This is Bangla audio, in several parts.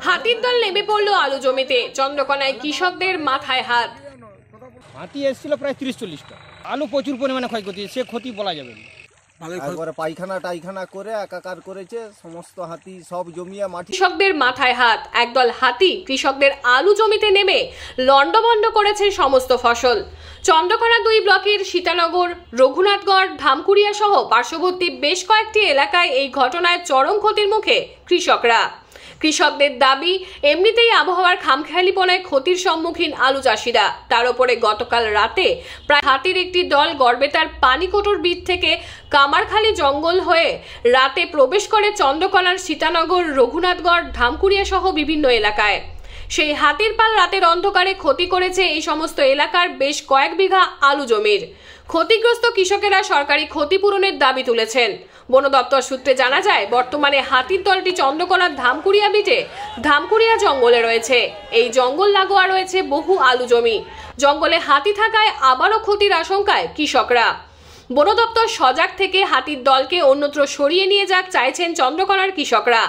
হাতির দল নেমে পড়ল আলু জমিতে, চন্দ্রকোনায় কৃষকদের মাথায় হাত। হাতি এসেছিল প্রায় 30-40টা। আলু প্রচুর পরিমাণে ক্ষয়ক্ষতি, সে ক্ষতি বলা যাবে না। একবারে পায়খানা টাইখানা করে একাকার করেছে সমস্ত হাতি, সব জমিয়ে মাটি। কৃষকদের মাথায় হাত। একদল হাতি কৃষকদের আলু জমিতে নেমে লন্ডভন্ড করেছে সমস্ত ফসল। চন্দ্রকোনা 2 ব্লকের সীতানগর, রঘুনাথগড়, ধামকুড়িয়া সহ পার্শ্ববর্তী বেশ কয়েকটি এলাকায় এই ঘটনায় চরম ক্ষতির মুখে কৃষকরা। কৃষকদের দাবি, এমনিতেই আবহাওয়ার খামখেয়ালিপনায় ক্ষতির সম্মুখীন আলু চাষিরা। তার উপরে গতকাল রাতে প্রায় হাতির একটি দল গড়বেতার পানিকোটর বীথ থেকে কামারখালী জঙ্গল হয়ে রাতে প্রবেশ করে চন্দ্রকোনার সীতানগর, রঘুনাথগড়, ধামকুড়িয়া সহ বিভিন্ন এলাকায়। সেই হাতির পাল রাতের অন্ধকারে ক্ষতি করেছে এই সমস্ত এলাকার বেশ কয়েক বিঘা আলু জমির। ক্ষতিগ্রস্ত কৃষকেরা সরকারি ক্ষতিপূরণের দাবি তুলেছেন। বন দপ্তর সূত্রে জানা যায়, বর্তমানে হাতির দলটি চন্দ্রকোনার ধামকুড়িয়া বিটে ধামকুড়িয়া জঙ্গলে রয়েছে। এই জঙ্গল লাগোয়া রয়েছে বহু আলু জমি। জঙ্গলে হাতি থাকায় আবারও ক্ষতির আশঙ্কায় কৃষকরা। বন দপ্তর সজাগ থেকে হাতির দলকে অন্যত্র সরিয়ে নিয়ে যাক চাইছেন চন্দ্রকোনার কৃষকরা।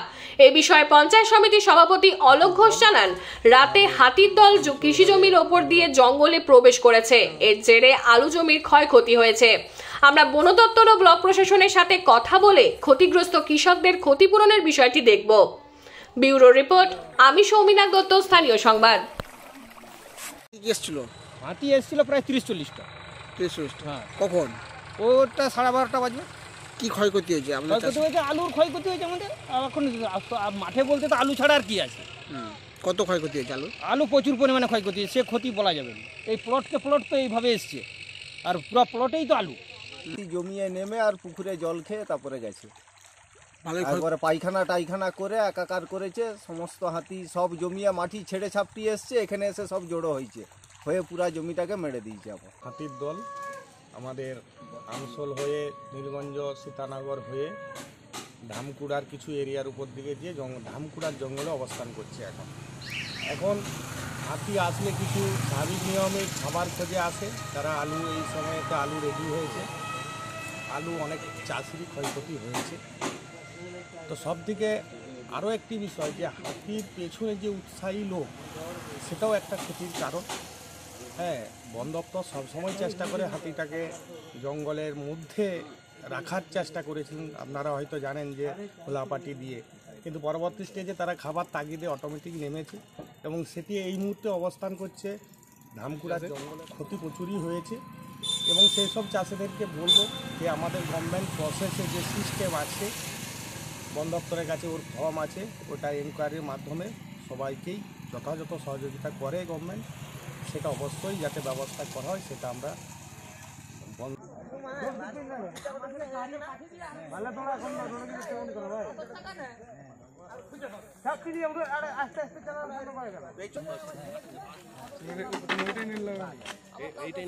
এ বিষয়ে পঞ্চায়েত সমিতির সভাপতি অলোক ঘোষ জানান, রাতে হাতির দল কৃষি জমির ওপর দিয়ে জঙ্গলে প্রবেশ করেছে। এর জেরে আলু জমির ক্ষয়ক্ষতি হয়েছে। আমরা বন দপ্তর ও ব্লক প্রশাসনের সাথে কথা বলে ক্ষতিগ্রস্ত কৃষকদের ক্ষতিপূরণের বিষয়টি দেখব। ব্যুরো রিপোর্ট, আমি সৌমিনাথ দত্ত, স্থানীয় সংবাদ। হাতি এসেছিল প্রায় 30-40টা। হ্যাঁ, কখন? ওটা 12:30 বাজবে। কি ক্ষয়ক্ষতি হয়েছে? ক্ষয়ক্ষতি হয়েছে, আলুর ক্ষয়ক্ষতি হয়েছে আমাদের। এখন মাঠে বলতে তো আলু ছাড়া আর কি আছে। কত ক্ষয়ক্ষতি হয়েছে আলু? আলু প্রচুর পরিমাণে ক্ষয়ক্ষতি, সে ক্ষতি বলা যাবে না। এই প্লট তো এইভাবে এসছে, আর পুরো প্লটেই তো আলু। জমিয়ে নেমে আর পুকুরে জল খেয়ে তারপরে গেছে। একবারে পায়খানা টাইখানা করে একাকার করেছে সমস্ত হাতি, সব জমিয়ে মাটি ছেড়ে ছাপটি এসছে, এখানে এসে সব জড়ো হয়ে পুরা জমিটাকে মেরে দিয়েছে। আবার হাতির দল আমাদের আমসল হয়ে নীলগঞ্জ, সীতানগর হয়ে ধামকুড়ার কিছু এরিয়ার উপর দিকে গিয়ে ধামকুড়ার জঙ্গলে অবস্থান করছে। এখন হাতি আসলে কিছু স্বাভাবিক নিয়মে খাবার খোঁজে আসে। তারা আলু, এই সময়তে আলু রেডি হয়েছে, আলু অনেক চাষিরই ক্ষয়ক্ষতি হয়েছে। তো সব থেকে আরও একটি বিষয়, যে হাতির পেছনে যে উৎসাহী লোক, সেটাও একটা ক্ষতির কারণ। হ্যাঁ, বন দপ্তর সবসময় চেষ্টা করে হাতিটাকে জঙ্গলের মধ্যে রাখার চেষ্টা করেছিলেন। আপনারা হয়তো জানেন যে খোলাপাটি দিয়ে, কিন্তু পরবর্তী স্টেজে তারা খাবার তাগিদে অটোমেটিক নেমেছে এবং সেটি এই মুহূর্তে অবস্থান করছে ধামকুড়ার জঙ্গলে। ক্ষতি প্রচুরই হয়েছে এবং সেই সব চাষিদেরকে বলবো যে আমাদের গভর্নমেন্ট প্রসেসে যে সিস্টেম আছে, বন দপ্তরের কাছে ওর ফর্ম আছে, ওটা এনকোয়ারির মাধ্যমে সবাইকেই যথাযথ সহযোগিতা করে গভর্নমেন্ট, সেটা অবশ্যই যাতে ব্যবস্থা করা হয়, সেটা আমরা এইটাই